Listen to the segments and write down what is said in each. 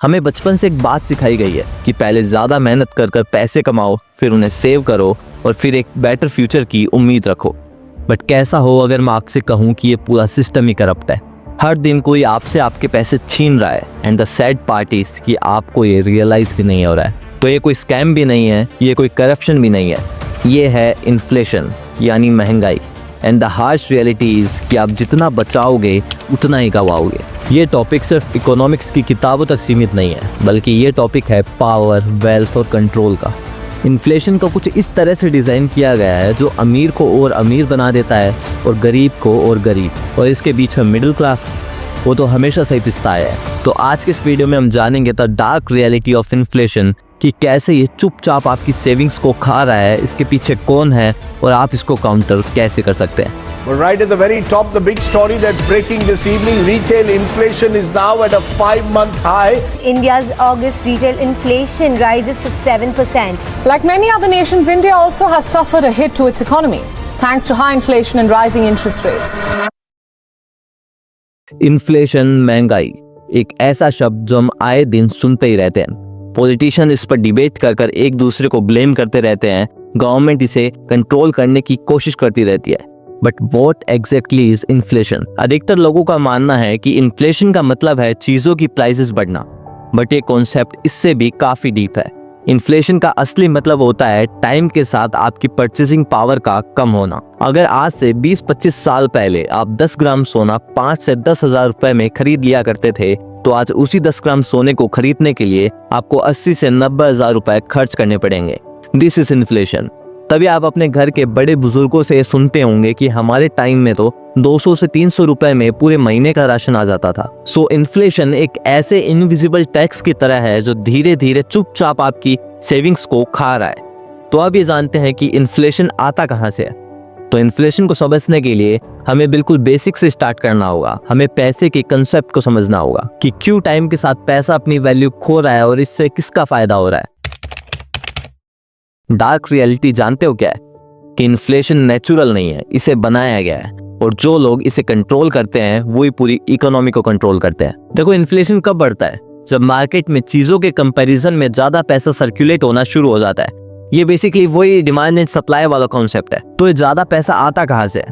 हमें बचपन से एक बात सिखाई गई है कि पहले ज़्यादा मेहनत कर कर पैसे कमाओ, फिर उन्हें सेव करो और फिर एक बेटर फ्यूचर की उम्मीद रखो। बट कैसा हो अगर मैं आपसे कहूँ कि ये पूरा सिस्टम ही करप्ट है। हर दिन कोई आपसे आपके पैसे छीन रहा है and the sad part is कि आपको ये रियलाइज़ भी नहीं हो रहा है। तो ये कोई स्कैम भी नहीं है, ये कोई करप्शन भी नहीं है, ये है इन्फ्लेशन यानी महंगाई। And the harsh reality is कि आप जितना बचाओगे उतना ही गवाओगे। ये टॉपिक सिर्फ इकोनॉमिक्स की किताबों तक सीमित नहीं है, बल्कि ये टॉपिक है पावर, वेल्थ और कंट्रोल का। इन्फ्लेशन को कुछ इस तरह से डिज़ाइन किया गया है जो अमीर को और अमीर बना देता है और गरीब को और गरीब, और इसके बीच में मिडिल क्लास, वो तो हमेशा से ही पिसता है। तो आज के इस वीडियो में हम जानेंगे the dark reality of inflation कि कैसे ये चुपचाप आपकी सेविंग्स को खा रहा है, इसके पीछे कौन है और आप इसको काउंटर कैसे कर सकते हैं। Well, right at the very top, the big story that's breaking this evening, retail inflation is now at a 5-month high. India's August retail inflation rises to 7%. Like many other nations, India also has suffered a hit to its economy, thanks to high inflation and rising interest rates. Inflation, महंगाई, एक ऐसा शब्द जो हम आए दिन सुनते ही रहते हैं। पॉलिटिशियन इस पर डिबेट कर कर एक दूसरे को ब्लेम करते रहते हैं, गवर्नमेंट इसे कंट्रोल करने की कोशिश करती रहती है। But what exactly is inflation? अधिकतर लोगों का मानना है कि इन्फ्लेशन का मतलब है चीजों की प्राइसेस बढ़ना, बट ये कॉन्सेप्ट इससे भी काफी डीप है। इन्फ्लेशन का असली मतलब होता है टाइम के साथ आपकी परचेसिंग पावर का कम होना। अगर आज से 20-25 साल पहले आप 10 ग्राम सोना 5 से 10 हजार रुपए में खरीद लिया करते थे, तो आज उसी 10 ग्राम सोने को खरीदने के लिए आपको 80 से 90 हजार रुपए खर्च करने पड़ेंगे। This is inflation. तभी आप अपने घर के बड़े बुजुर्गों से सुनते होंगे कि हमारे टाइम में तो 200 से 300 रुपए में पूरे महीने का राशन आ जाता था। सो इन्फ्लेशन एक ऐसे इनविजिबल टैक्स की तरह है जो धीरे धीरे चुपचाप आपकी सेविंग्स को खा रहा है। तो अब ये जानते हैं कि इन्फ्लेशन आता कहाँ से है। तो इन्फ्लेशन को समझने के लिए हमें बिल्कुल बेसिक से स्टार्ट करना होगा। हमें पैसे के कंसेप्ट को समझना होगा कि क्यों टाइम के साथ पैसा अपनी वैल्यू खो रहा है और इससे किसका फायदा हो रहा है। डार्क रियलिटी जानते हो क्या है? कि इन्फ्लेशन नेचुरल नहीं है, इसे बनाया गया है, और जो लोग इसे कंट्रोल करते हैं वही पूरी इकोनॉमी को कंट्रोल करते हैं। देखो, इन्फ्लेशन कब बढ़ता है? जब मार्केट में चीजों के कंपैरिजन में ज्यादा पैसा सर्कुलेट होना शुरू हो जाता है। ये बेसिकली वही डिमांड एंड सप्लाई वाला कॉन्सेप्ट है। तो ये ज्यादा पैसा आता कहाँ से?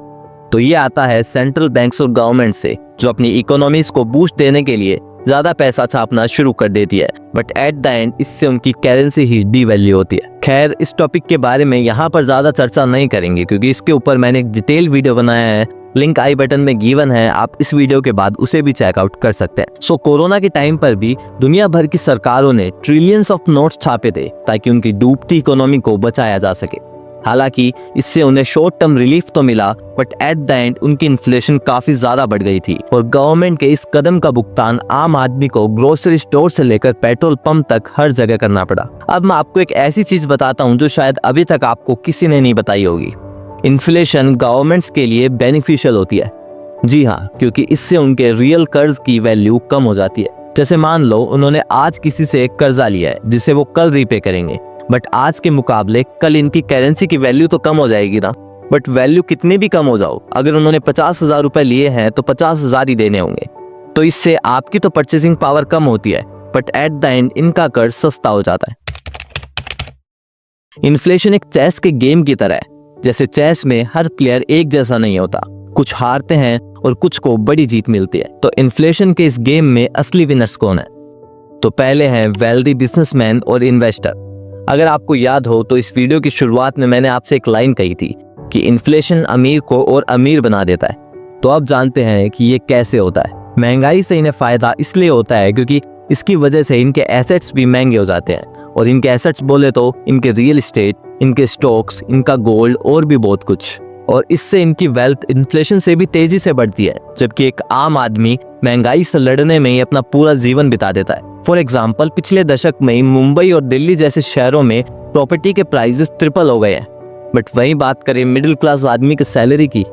तो ये आता है सेंट्रल बैंक्स और गवर्नमेंट से, जो अपनी इकोनॉमीज को बूस्ट देने के लिए ज्यादा पैसा छापना शुरू कर देती है। बट एट द एंड इससे उनकी करेंसी ही डीवैल्यू होती है। खैर, इस टॉपिक के बारे में यहाँ पर ज्यादा चर्चा नहीं करेंगे क्योंकि इसके ऊपर मैंने एक डिटेल वीडियो बनाया है, लिंक आई बटन में गिवन है, आप इस वीडियो के बाद उसे भी चेकआउट कर सकते हैं। सो कोरोना के टाइम पर भी दुनिया भर की सरकारों ने ट्रिलियंस ऑफ नोट्स छापे थे ताकि उनकी डूबती इकोनॉमी को बचाया जा सके। हालांकि इससे उन्हें शॉर्ट टर्म रिलीफ तो मिला, बट एट द एंड उनकी इन्फ्लेशन काफी ज्यादा बढ़ गई थी और गवर्नमेंट के इस कदम का भुगतान आम आदमी को ग्रोसरी स्टोर से लेकर पेट्रोल पंप तक हर जगह करना पड़ा। अब मैं आपको एक ऐसी चीज बताता हूँ जो शायद अभी तक आपको किसी ने नहीं बताई होगी। इन्फ्लेशन गवर्नमेंट्स के लिए बेनिफिशियल होती है। जी हाँ, क्योंकि इससे उनके रियल कर्ज की वैल्यू कम हो जाती है। जैसे मान लो उन्होंने आज किसी से कर्जा लिया है जिसे वो कल रीपे करेंगे, बट आज के मुकाबले कल इनकी करेंसी की वैल्यू तो कम हो जाएगी ना। बट वैल्यू कितनी भी कम हो जाओ, अगर उन्होंने 50 हजार रुपए लिए हैं तो 50 हजार ही देने होंगे। तो इससे आपकी तो परचेसिंग पावर कम होती है, बट एट द एंड इनका कर्ज सस्ता हो जाता है। इन्फ्लेशन एक चेस के गेम की तरह है। जैसे चेस में हर प्लेयर एक जैसा नहीं होता, कुछ हारते हैं और कुछ को बड़ी जीत मिलती है। तो इन्फ्लेशन के इस गेम में असली विनर्स कौन है? तो पहले हैं वेल्दी बिजनेसमैन और इन्वेस्टर। अगर आपको याद हो तो इस वीडियो की शुरुआत में मैंने आपसे एक लाइन कही थी कि इन्फ्लेशन अमीर को और अमीर बना देता है। तो अब जानते हैं कि ये कैसे होता है। महंगाई से इन्हें फायदा इसलिए होता है क्योंकि इसकी वजह से इनके एसेट्स भी महंगे हो जाते हैं, और इनके एसेट्स बोले तो इनके रियल एस्टेट, इनके स्टॉक्स, इनका गोल्ड और भी बहुत कुछ। और इससे इनकी वेल्थ इन्फ्लेशन से भी तेजी से बढ़ती है, जबकि एक आम आदमी महंगाई से लड़ने में ही अपना पूरा जीवन बिता देता है। फॉर एग्जाम्पल, पिछले दशक में मुंबई और दिल्ली जैसे शहरों में प्रॉपर्टी के प्राइसेस ट्रिपल हो गए हैं। बट वहीं बात करें मिडिल क्लास आदमी की सैलरी की,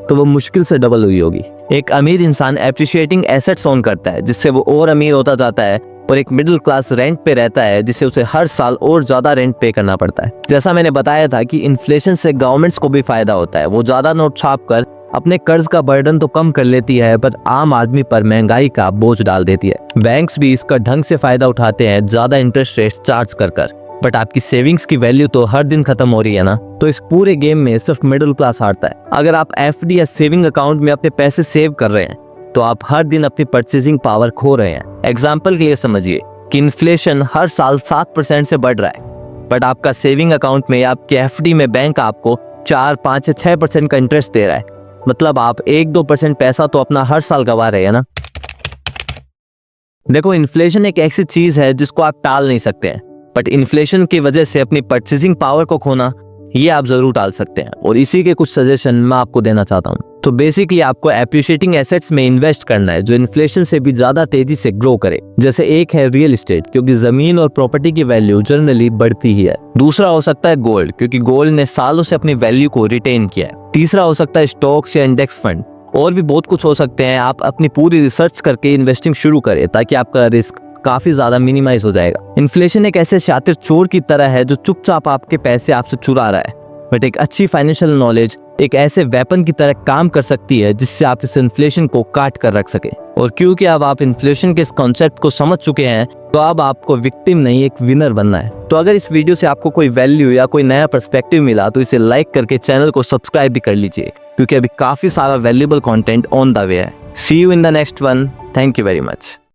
तो वो मुश्किल से डबल हुई होगी। एक अमीर इंसान एप्रिशिएटिंग एसेट्स ओन करता है जिससे वो और अमीर होता जाता है, और एक मिडिल क्लास रेंट पे रहता है जिससे उसे हर साल और ज्यादा रेंट पे करना पड़ता है। जैसा मैंने बताया था कि इन्फ्लेशन से गवर्नमेंट्स को भी फायदा होता है। वो ज्यादा नोट छाप कर अपने कर्ज का बर्डन तो कम कर लेती है, पर आम आदमी पर महंगाई का बोझ डाल देती है। बैंक्स भी इसका ढंग से फायदा उठाते हैं, ज्यादा इंटरेस्ट रेट चार्ज कर। बट आपकी सेविंग्स की वैल्यू तो हर दिन खत्म हो रही है ना। तो इस पूरे गेम में सिर्फ मिडिल क्लास हारता है। अगर आप एफडी या सेविंग अकाउंट में अपने पैसे सेव कर रहे हैं तो आप हर दिन अपनी परचेजिंग पावर खो रहे हैं। एग्जाम्पल के लिए समझिए कि इन्फ्लेशन हर साल 7% से बढ़ रहा है, बट आपका सेविंग अकाउंट में या आपके एफडी में बैंक आपको 4, 5 या 6% का इंटरेस्ट दे रहा है। मतलब आप 1-2% पैसा तो अपना हर साल गंवा रहे हैं ना। देखो, इन्फ्लेशन एक ऐसी चीज है जिसको आप टाल नहीं सकते हैं, बट इन्फ्लेशन की वजह से अपनी परचेजिंग पावर को खोना ये आप जरूर टाल सकते हैं। और इसी के कुछ सजेशन मैं आपको देना चाहता हूँ। तो बेसिकली आपको एप्रिशिएटिंग एसेट्स में इन्वेस्ट करना है जो इन्फ्लेशन से भी ज्यादा तेजी से ग्रो करे। जैसे एक है रियल एस्टेट, क्योंकि जमीन और प्रॉपर्टी की वैल्यू जनरली बढ़ती ही है। दूसरा हो सकता है गोल्ड, क्योंकि गोल्ड ने सालों से अपनी वैल्यू को रिटेन किया है। तीसरा हो सकता है स्टॉक्स या इंडेक्स फंड। और भी बहुत कुछ हो सकते हैं। आप अपनी पूरी रिसर्च करके इन्वेस्टिंग शुरू करें ताकि आपका रिस्क काफी ज्यादा मिनिमाइज हो जाएगा। इन्फ्लेशन एक ऐसे शातिर चोर की तरह है जो चुपचाप आपके पैसे आपसे चुरा रहा है, बट एक अच्छी फाइनेंशियल नॉलेज एक ऐसे वेपन की तरह काम कर सकती है जिससे आप इस इन्फ्लेशन को काट कर रख सके। और क्योंकि अब आप इन्फ्लेशन के इस कॉन्सेप्ट को समझ चुके हैं तो अब आपको विक्टिम नहीं एक विनर बनना है। तो अगर इस वीडियो से आपको कोई वैल्यू या कोई नया पर्सपेक्टिव मिला तो इसे लाइक करके चैनल को सब्सक्राइब भी कर लीजिए, क्योंकि अभी काफी सारा valuable content on the way है। See you in the next one. Thank you very much.